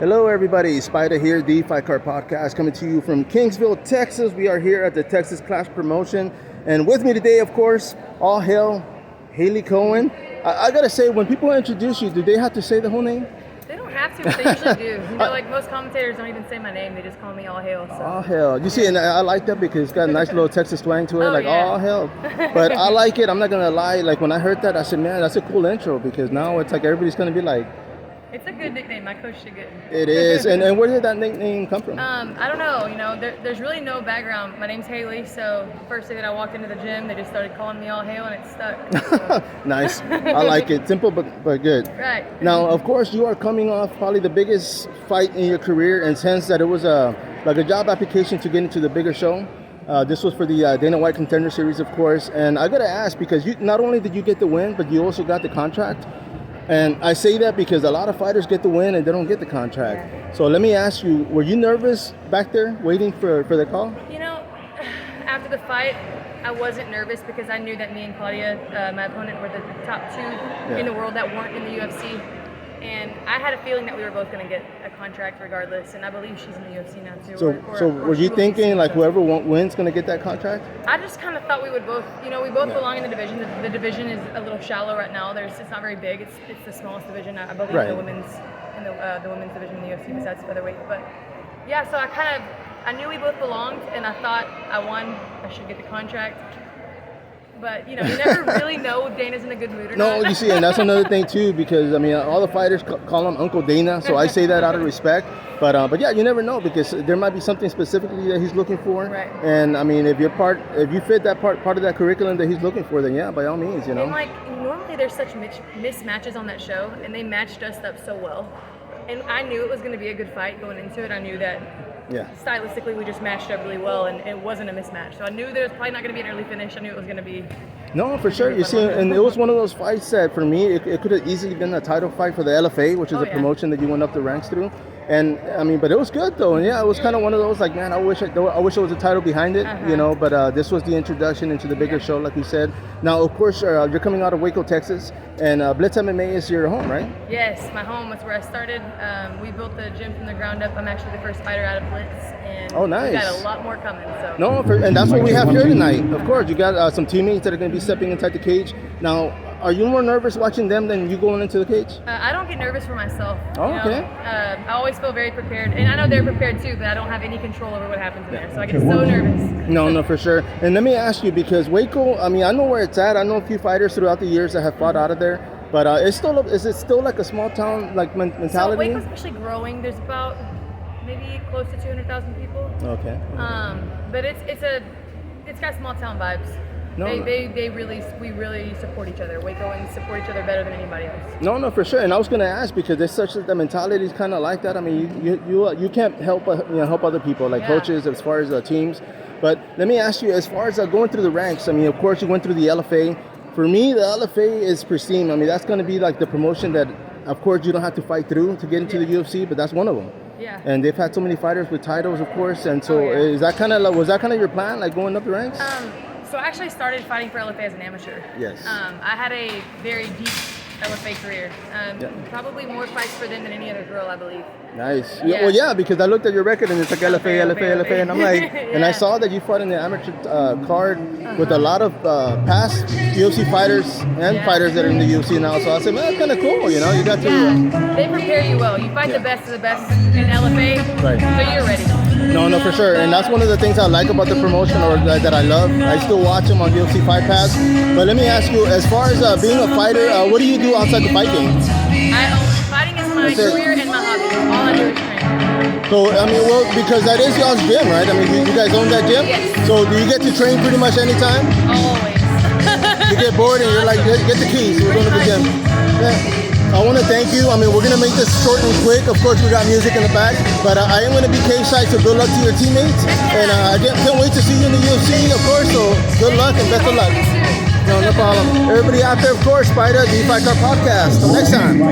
Hello, everybody. Spider here, the Fight Card Podcast, coming to you from Kingsville, Texas. We are here at the Texas Clash Promotion, and with me today, of course, all hail Hailey Cowan. I gotta say, when people introduce you, do they have to say the whole name? They don't have to, but they usually do. You know, like most commentators don't even say my name; they just call me All Hail. So. All hail. You see, and I like that because it's got a nice little Texas twang to it, all hail. But I like it. I'm not gonna lie. Like when I heard that, I said, man, that's a cool intro because now it's like everybody's gonna be like. It's a good nickname. My coach did good. It is. And where did that nickname come from? I don't know. You know, there's really no background. My name's Hailey, so first day that I walked into the gym, they just started calling me All Hail, and it stuck. So. Nice. I like it. Simple but good. Right. Now, of course, you are coming off probably the biggest fight in your career, in the sense that it was a job application to get into the bigger show. This was for the Dana White Contender Series, of course. And I got to ask, because you not only did you get the win, but you also got the contract. And I say that because a lot of fighters get the win and they don't get the contract. Yeah. So let me ask you, were you nervous back there waiting for the call? You know, after the fight, I wasn't nervous because I knew that me and Claudia, my opponent, were the top two in the world that weren't in the UFC. And I had a feeling that we were both going to get a contract regardless, and I believe she's in the UFC now too. So were you thinking like whoever wins going to get that contract? I just kind of thought we would both, you know, we both belong in the division. The division is a little shallow right now. It's not very big. It's the smallest division, I believe, in the women's division in the UFC besides featherweight. But yeah, so I knew we both belonged, and I thought I won. I should get the contract. But, you know, you never really know if Dana's in a good mood or not. No, you see, and that's another thing, too, because, I mean, all the fighters call him Uncle Dana, so I say that out of respect. But yeah, you never know, because there might be something specifically that he's looking for. Right. And, I mean, if you fit that part of that curriculum that he's looking for, then, yeah, by all means, you know. And, like, normally there's such mismatches on that show, and they matched us up so well. And I knew it was going to be a good fight going into it. I knew that stylistically we just matched up really well, and it wasn't a mismatch. So I knew there was probably not going to be an early finish. I knew it was going to be... No, for sure. You see, and it was one of those fights that, for me, it could have easily been a title fight for the LFA, which is a promotion that you went up the ranks through. And, I mean, but it was good, though. And, yeah, it was kind of one of those, like, man, I wish there was a title behind it, you know. But this was the introduction into the bigger show, like we said. Now, of course, you're coming out of Waco, Texas, and Blitz MMA is your home, right? Yes, my home. It's where I started. We built the gym from the ground up. I'm actually the first fighter out of Blitz, and nice. We got a lot more coming. So. No, and that's what we have here tonight. Of course, you got some teammates that are going to be stepping inside the cage. Now, are you more nervous watching them than you going into the cage? I don't get nervous for myself. Oh, okay. I always feel very prepared, and I know they're prepared too, but I don't have any control over what happens in there, so I get so nervous. No, for sure. And let me ask you, because Waco, I mean, I know where it's at. I know a few fighters throughout the years that have fought out of there, but is it still like a small town like mentality? So Waco's actually growing. There's about maybe close to 200,000 people. Okay. But it's got small town vibes. We really support each other. Wacoans support each other better than anybody else. No, for sure. And I was going to ask, because there's such the mentality is kind of like that. I mean, you can't help other people, like coaches, as far as teams. But let me ask you, as far as going through the ranks, I mean, of course, you went through the LFA. For me, the LFA is pristine. I mean, that's going to be like the promotion that, of course, you don't have to fight through to get into the UFC, but that's one of them. Yeah. And they've had so many fighters with titles, of course. And so, was that kind of your plan, like going up the ranks? So I actually started fighting for LFA as an amateur. Yes. I had a very deep LFA career. Probably more fights for them than any other girl, I believe. Nice. Yeah. Well, yeah, because I looked at your record and it's like LFA, and I'm like, and I saw that you fought in the amateur card with a lot of past UFC fighters and fighters that are in the UFC now. So I said, man, that's kind of cool. You know, you got to. They prepare you well. You fight the best of the best in LFA, so you're ready. No, for sure. And that's one of the things I like about the promotion, or that I love. I still watch them on UFC Fight Pass. But let me ask you, as far as being a fighter, what do you do outside the fight game? Fighting is my career and my hobby. All I do is train. So, I mean, well, because that is y'all's gym, right? I mean, you guys own that gym? Yes. So do you get to train pretty much anytime? Always. You get bored and you're like, get the keys. We're going to the gym. Yeah. I want to thank you. I mean, we're going to make this short and quick. Of course, we got music in the back. But I am going to be cage-side, so good luck to your teammates. And I can't wait to see you in the UFC, of course. So good luck and best of luck. No problem. Everybody out there, of course, Spider, the Fight Card Podcast. Till next time.